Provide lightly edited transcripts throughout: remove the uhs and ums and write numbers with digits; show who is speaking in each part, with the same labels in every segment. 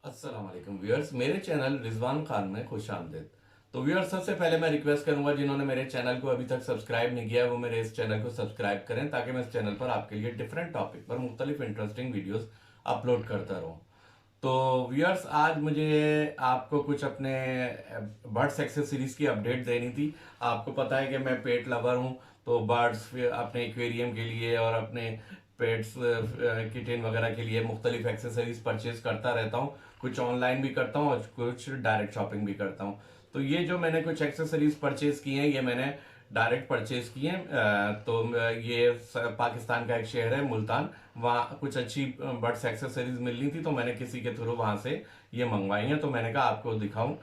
Speaker 1: अस्सलाम वालेकुम व्यूअर्स, मेरे चैनल रिजवान खान में खुश आमदीद। तो व्यूअर्स, सबसे पहले मैं रिक्वेस्ट करूंगा जिन्होंने मेरे चैनल को अभी तक सब्सक्राइब नहीं किया है वो मेरे इस चैनल को सब्सक्राइब करें, ताकि मैं इस चैनल पर आपके लिए डिफरेंट टॉपिक पर मुख्तलिफ इंटरेस्टिंग वीडियोस अपलोड करता रहूं। तो व्यूअर्स, आज मुझे आपको कुछ अपने बर्ड्स एक्सेसरीज की अपडेट देनी थी। आपको पता है कि मैं पेट लवर हूं, तो बर्ड्स अपने एक्वेरियम के लिए और अपने पेट्स किटन वगैरह के लिए मुख्तलिफ एक्सेसरीज परचेज करता रहता हूँ। कुछ ऑनलाइन भी करता हूँ और कुछ डायरेक्ट शॉपिंग भी करता हूँ। तो ये जो मैंने कुछ एक्सेसरीज परचेज की हैं, ये मैंने डायरेक्ट परचेज किए हैं। ये पाकिस्तान का एक शहर है मुल्तान, वहाँ कुछ अच्छी बर्ड्स एक्सेसरीज मिल रही थी, तो मैंने किसी के थ्रू वहाँ से ये मंगवाई हैं। तो मैंने कहा आपको दिखाऊं।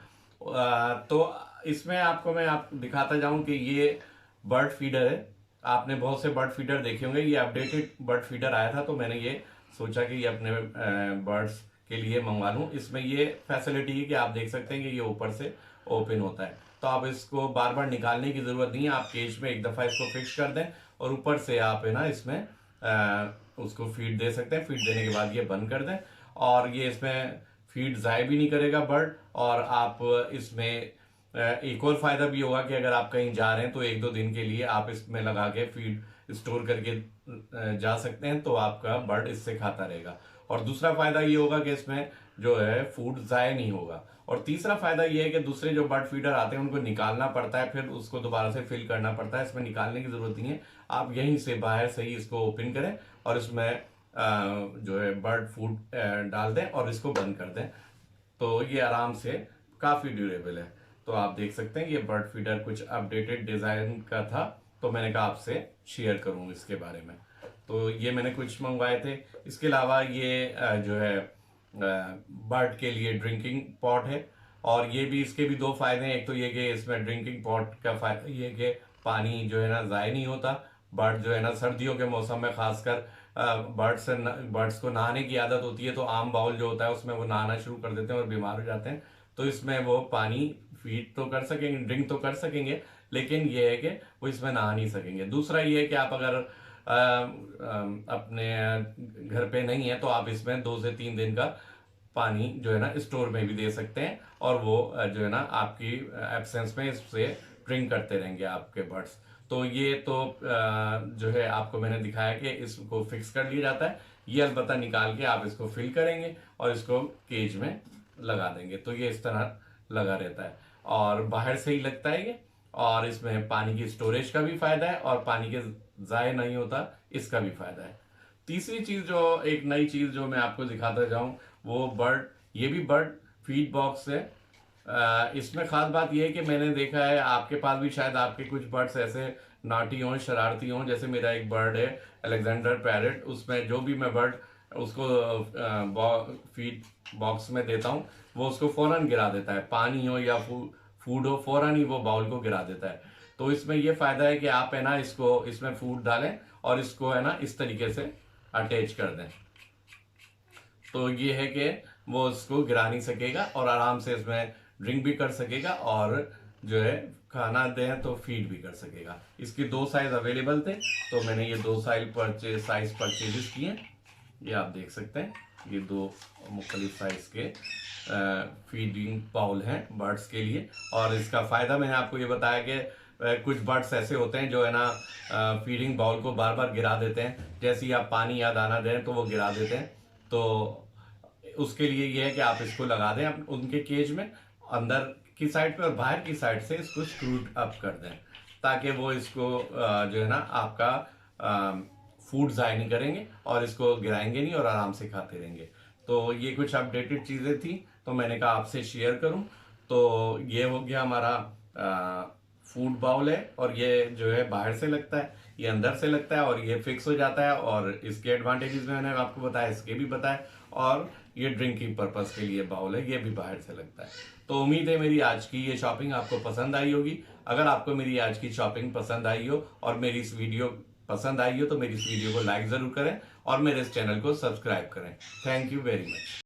Speaker 1: तो इसमें आपको मैं आप दिखाता जाऊं कि ये बर्ड फीडर है। आपने बहुत से बर्ड फीडर देखे होंगे, ये अपडेटेड बर्ड फीडर आया था, तो मैंने ये सोचा कि ये अपने बर्ड्स के लिए मंगवा लूं। इसमें ये फैसिलिटी है कि आप देख सकते हैं कि ये ऊपर से ओपन होता है, तो आप इसको बार बार निकालने की जरूरत नहीं है। आप केज में एक दफा इसको फिक्स कर दें और ऊपर से आप है ना इसमें उसको फीड दे सकते हैं। फीड देने के बाद ये बंद कर दें और ये इसमें फीड ज़ाय भी नहीं करेगा बर्ड। और आप इसमें एक और फायदा भी होगा कि अगर आप कहीं जा रहे हैं तो एक दो दिन के लिए आप इसमें लगा के फीड स्टोर करके जा सकते हैं, तो आपका बर्ड इससे खाता रहेगा। और दूसरा फायदा ये होगा कि इसमें जो है फूड ज़ाय नहीं होगा। और तीसरा फायदा ये है कि दूसरे जो बर्ड फीडर आते हैं उनको निकालना पड़ता है, फिर उसको दोबारा से फिल करना पड़ता है। इसमें निकालने की जरूरत नहीं है, आप यहीं से बाहर से ही इसको ओपन करें और इसमें जो है बर्ड फूड डाल दें और इसको बंद कर दें, तो ये आराम से काफ़ी ड्यूरेबल है। तो आप देख सकते हैं ये बर्ड फीडर कुछ अपडेटेड डिज़ाइन का था, तो मैंने कहा आपसे शेयर करूँ इसके बारे में। तो ये मैंने कुछ मंगवाए थे। इसके अलावा ये जो है बर्ड के लिए ड्रिंकिंग पॉट है, और ये भी इसके भी दो फायदे हैं। एक तो ये कि इसमें ड्रिंकिंग पॉट का फायदा ये कि पानी जो है ना ज़ाय नहीं होता। बर्ड जो है ना सर्दियों के मौसम में खासकर बर्ड्स को नहाने की आदत होती है, तो आम बाउल जो होता है उसमें वो नहाना शुरू कर देते हैं और बीमार हो जाते हैं। तो इसमें वो पानी फीड तो कर सकेंगे, ड्रिंक तो कर सकेंगे, लेकिन ये है कि वो इसमें नहा नहीं सकेंगे। दूसरा ये है कि आप अगर अपने घर पे नहीं है तो आप इसमें 2 से 3 दिन का पानी जो है ना स्टोर में भी दे सकते हैं, और वो जो है ना आपकी एब्सेंस में इससे ड्रिंक करते रहेंगे आपके बर्ड्स। तो ये तो जो है आपको मैंने दिखाया कि इसको फिक्स कर लिया जाता है। ये अलबत्ता निकाल के आप इसको फिल करेंगे और इसको केज में लगा देंगे, तो ये इस तरह लगा रहता है और बाहर से ही लगता है ये। और इसमें पानी की स्टोरेज का भी फायदा है और पानी के ज़ाय नहीं होता, इसका भी फायदा है। तीसरी चीज जो एक नई चीज जो मैं आपको दिखाता जाऊं, वो ये भी बर्ड फीड बॉक्स है। इसमें खास बात यह है कि मैंने देखा है आपके पास भी शायद आपके कुछ बर्ड्स ऐसे नाटी हों, शरारती हों। जैसे मेरा एक बर्ड है अलेक्जेंडर पैरेट, उसमें जो भी मैं बर्ड उसको फीड बॉक्स में देता हूँ वो उसको फौरन गिरा देता है। पानी हो या फूड हो, फौरन ही वो बाउल को गिरा देता है। तो इसमें ये फायदा है कि आप है ना इसको इसमें फूड डालें और इसको है ना इस तरीके से अटैच कर दें, तो ये है कि वो उसको गिरा नहीं सकेगा और आराम से इसमें ड्रिंक भी कर सकेगा और जो है खाना दें तो फीड भी कर सकेगा। इसके दो साइज अवेलेबल थे, तो मैंने ये दो साइज परचेजेस किए। ये आप देख सकते हैं, ये दो मुख्तलिफ साइज के फीडिंग बाउल हैं बर्ड्स के लिए। और इसका फ़ायदा मैंने आपको ये बताया कि कुछ बर्ड्स ऐसे होते हैं जो है ना फीडिंग बाउल को बार बार गिरा देते हैं, जैसे ही आप पानी या दाना दें तो वो गिरा देते हैं। तो उसके लिए ये है कि आप इसको लगा दें उनके केज में, अंदर की साइड पे और बाहर की साइड से इसको स्क्रूड अप कर दें, ताकि वो इसको जो है ना आपका फूड ज़ाय नहीं करेंगे और इसको गिराएंगे नहीं और आराम से खाते रहेंगे। तो ये कुछ अपडेटेड चीज़ें थी, तो मैंने कहा आपसे शेयर करूं। तो ये हो गया हमारा फूड बाउल है, और ये जो है बाहर से लगता है, ये अंदर से लगता है और ये फिक्स हो जाता है। और इसके एडवांटेजेस मैंने आपको बताया, इसके भी बताया। और ये ड्रिंकिंग पर्पस के लिए बाउल है, ये भी बाहर से लगता है। तो उम्मीद है मेरी आज की ये शॉपिंग आपको पसंद आई होगी। अगर आपको मेरी आज की शॉपिंग पसंद आई हो और मेरी इस वीडियो पसंद आई हो तो मेरी इस वीडियो को लाइक ज़रूर करें और मेरे इस चैनल को सब्सक्राइब करें। Thank you very much.